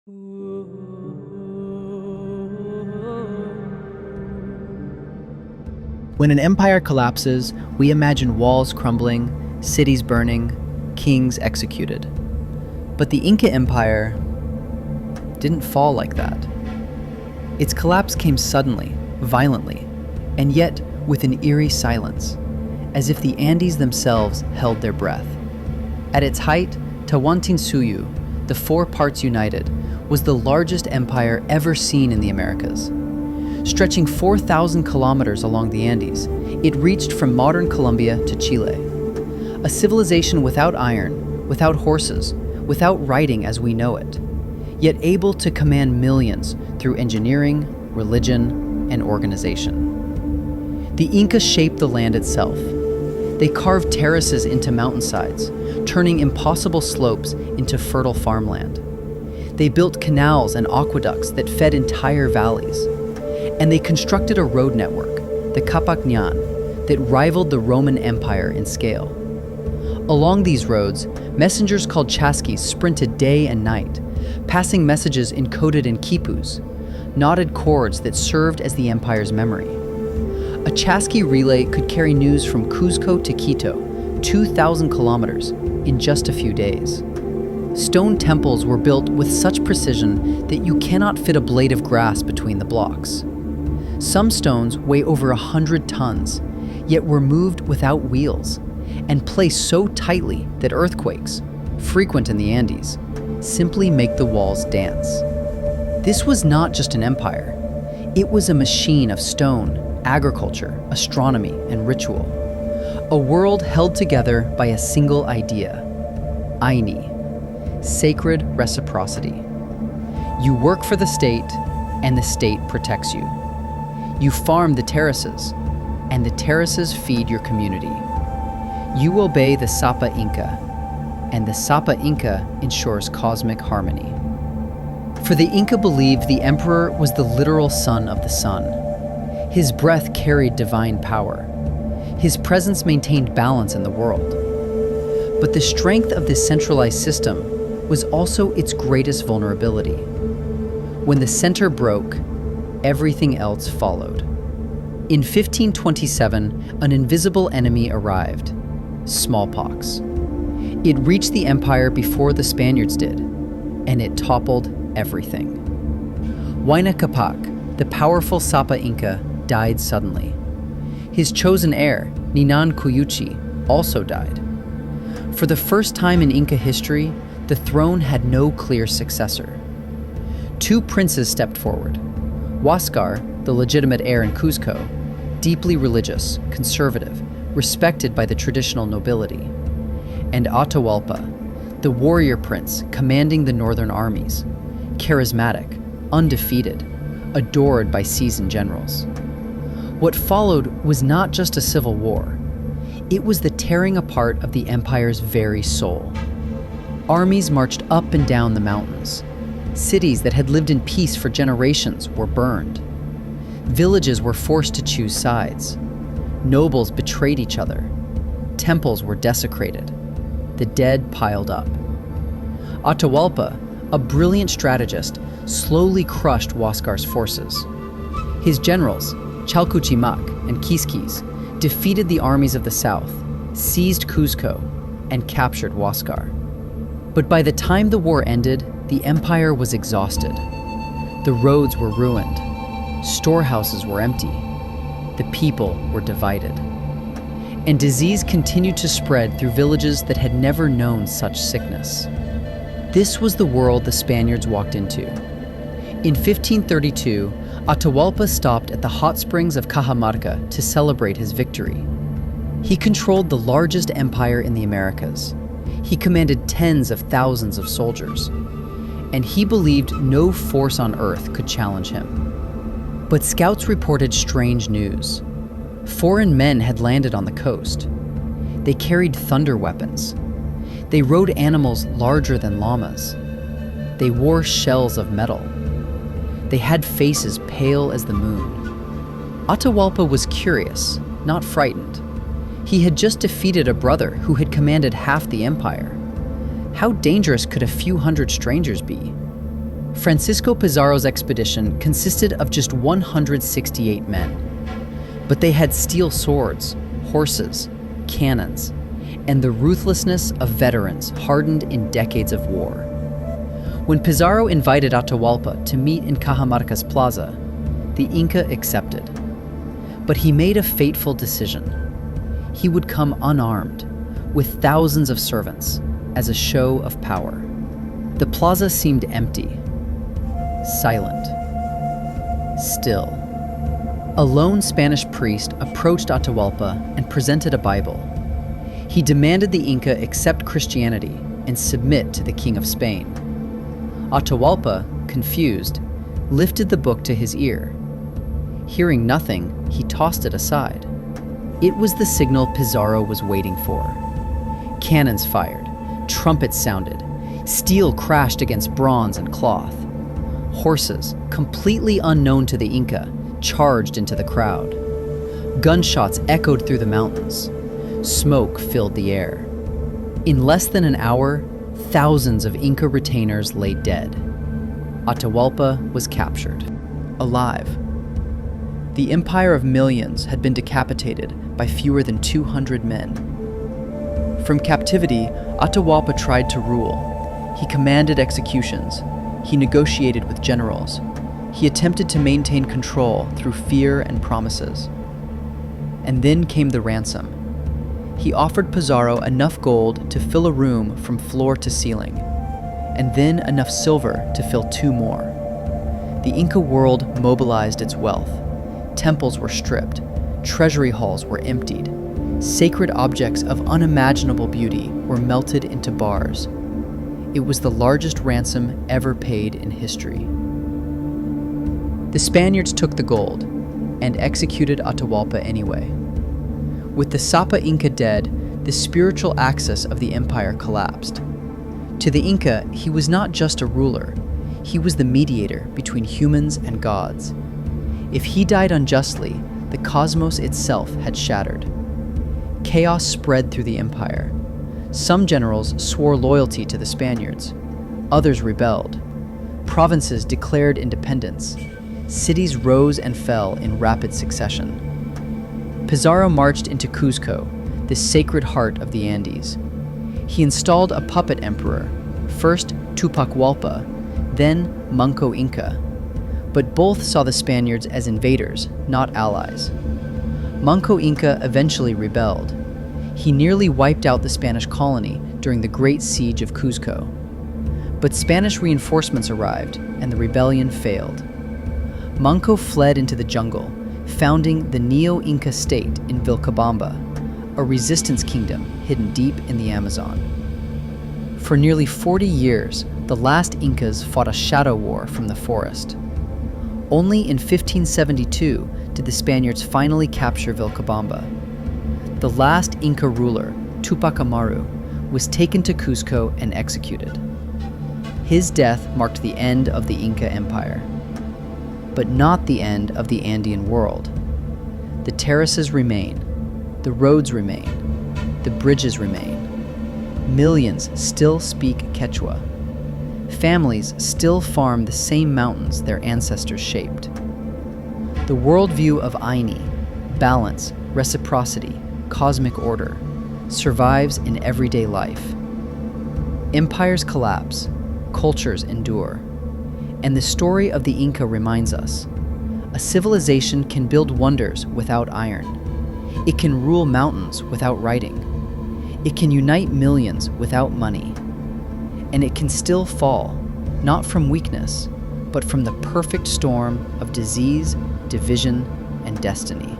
When an empire collapses, we imagine walls crumbling, cities burning, kings executed. But the Inca Empire didn't fall like that. Its collapse came suddenly, violently, and yet with an eerie silence, as if the Andes themselves held their breath. At its height, Tawantinsuyu, the four parts united, was the largest empire ever seen in the Americas. Stretching 4,000 kilometers along the Andes, it reached from modern Colombia to Chile. A civilization without iron, without horses, without writing as we know it, yet able to command millions through engineering, religion, and organization. The Incas shaped the land itself. They carved terraces into mountainsides, turning impossible slopes into fertile farmland. They built canals and aqueducts that fed entire valleys. And they constructed a road network, the Capacñan, that rivaled the Roman Empire in scale. Along these roads, messengers called chasquis sprinted day and night, passing messages encoded in quipus, knotted cords that served as the empire's memory. A chasqui relay could carry news from Cuzco to Quito, 2,000 kilometers, in just a few days. Stone temples were built with such precision that you cannot fit a blade of grass between the blocks. Some stones weigh over 100 tons, yet were moved without wheels, and placed so tightly that earthquakes, frequent in the Andes, simply make the walls dance. This was not just an empire. It was a machine of stone, agriculture, astronomy, and ritual. A world held together by a single idea, Aini, sacred reciprocity. You work for the state, and the state protects you. You farm the terraces, and the terraces feed your community. You obey the Sapa Inca, and the Sapa Inca ensures cosmic harmony. For the Inca believed the emperor was the literal son of the sun. His breath carried divine power. His presence maintained balance in the world. But the strength of this centralized system was also its greatest vulnerability. When the center broke, everything else followed. In 1527, an invisible enemy arrived, smallpox. It reached the empire before the Spaniards did, and it toppled everything. Huayna Capac, the powerful Sapa Inca, died suddenly. His chosen heir, Ninan Cuyuchi, also died. For the first time in Inca history, the throne had no clear successor. Two princes stepped forward. Huáscar, the legitimate heir in Cuzco, deeply religious, conservative, respected by the traditional nobility. And Atahualpa, the warrior prince commanding the northern armies, charismatic, undefeated, adored by seasoned generals. What followed was not just a civil war. It was the tearing apart of the empire's very soul. Armies marched up and down the mountains. Cities that had lived in peace for generations were burned. Villages were forced to choose sides. Nobles betrayed each other. Temples were desecrated. The dead piled up. Atahualpa, a brilliant strategist, slowly crushed Huáscar's forces. His generals, Chalcuchimac and Quisquis, defeated the armies of the south, seized Cuzco, and captured Huáscar. But by the time the war ended, the empire was exhausted. The roads were ruined. Storehouses were empty. The people were divided. And disease continued to spread through villages that had never known such sickness. This was the world the Spaniards walked into. In 1532, Atahualpa stopped at the hot springs of Cajamarca to celebrate his victory. He controlled the largest empire in the Americas. He commanded tens of thousands of soldiers. And he believed no force on earth could challenge him. But scouts reported strange news. Foreign men had landed on the coast. They carried thunder weapons. They rode animals larger than llamas. They wore shells of metal. They had faces pale as the moon. Atahualpa was curious, not frightened. He had just defeated a brother who had commanded half the empire. How dangerous could a few hundred strangers be? Francisco Pizarro's expedition consisted of just 168 men. But they had steel swords, horses, cannons, and the ruthlessness of veterans hardened in decades of war. When Pizarro invited Atahualpa to meet in Cajamarca's plaza, the Inca accepted. But he made a fateful decision. He would come unarmed, with thousands of servants, as a show of power. The plaza seemed empty, silent, still. A lone Spanish priest approached Atahualpa and presented a Bible. He demanded the Inca accept Christianity and submit to the King of Spain. Atahualpa, confused, lifted the book to his ear. Hearing nothing, he tossed it aside. It was the signal Pizarro was waiting for. Cannons fired, trumpets sounded, steel crashed against bronze and cloth. Horses, completely unknown to the Inca, charged into the crowd. Gunshots echoed through the mountains. Smoke filled the air. In less than an hour, thousands of Inca retainers lay dead. Atahualpa was captured, alive. The empire of millions had been decapitated by fewer than 200 men. From captivity, Atahualpa tried to rule. He commanded executions. He negotiated with generals. He attempted to maintain control through fear and promises. And then came the ransom. He offered Pizarro enough gold to fill a room from floor to ceiling, and then enough silver to fill 2 more. The Inca world mobilized its wealth. Temples were stripped. Treasury halls were emptied. Sacred objects of unimaginable beauty were melted into bars. It was the largest ransom ever paid in history. The Spaniards took the gold and executed Atahualpa anyway. With the Sapa Inca dead, the spiritual axis of the empire collapsed. To the Inca, he was not just a ruler, he was the mediator between humans and gods. If he died unjustly, the cosmos itself had shattered. Chaos spread through the empire. Some generals swore loyalty to the Spaniards. Others rebelled. Provinces declared independence. Cities rose and fell in rapid succession. Pizarro marched into Cuzco, the sacred heart of the Andes. He installed a puppet emperor, first Tupac Hualpa, then Manco Inca. But both saw the Spaniards as invaders, not allies. Manco Inca eventually rebelled. He nearly wiped out the Spanish colony during the Great Siege of Cuzco. But Spanish reinforcements arrived, and the rebellion failed. Manco fled into the jungle, founding the Neo-Inca state in Vilcabamba, a resistance kingdom hidden deep in the Amazon. For nearly 40 years, the last Incas fought a shadow war from the forest. Only in 1572 did the Spaniards finally capture Vilcabamba. The last Inca ruler, Tupac Amaru, was taken to Cuzco and executed. His death marked the end of the Inca Empire. But not the end of the Andean world. The terraces remain, the roads remain, the bridges remain. Millions still speak Quechua. Families still farm the same mountains their ancestors shaped. The worldview of Aini, balance, reciprocity, cosmic order, survives in everyday life. Empires collapse, cultures endure. And the story of the Inca reminds us, a civilization can build wonders without iron. It can rule mountains without writing. It can unite millions without money. And it can still fall, not from weakness, but from the perfect storm of disease, division, and destiny.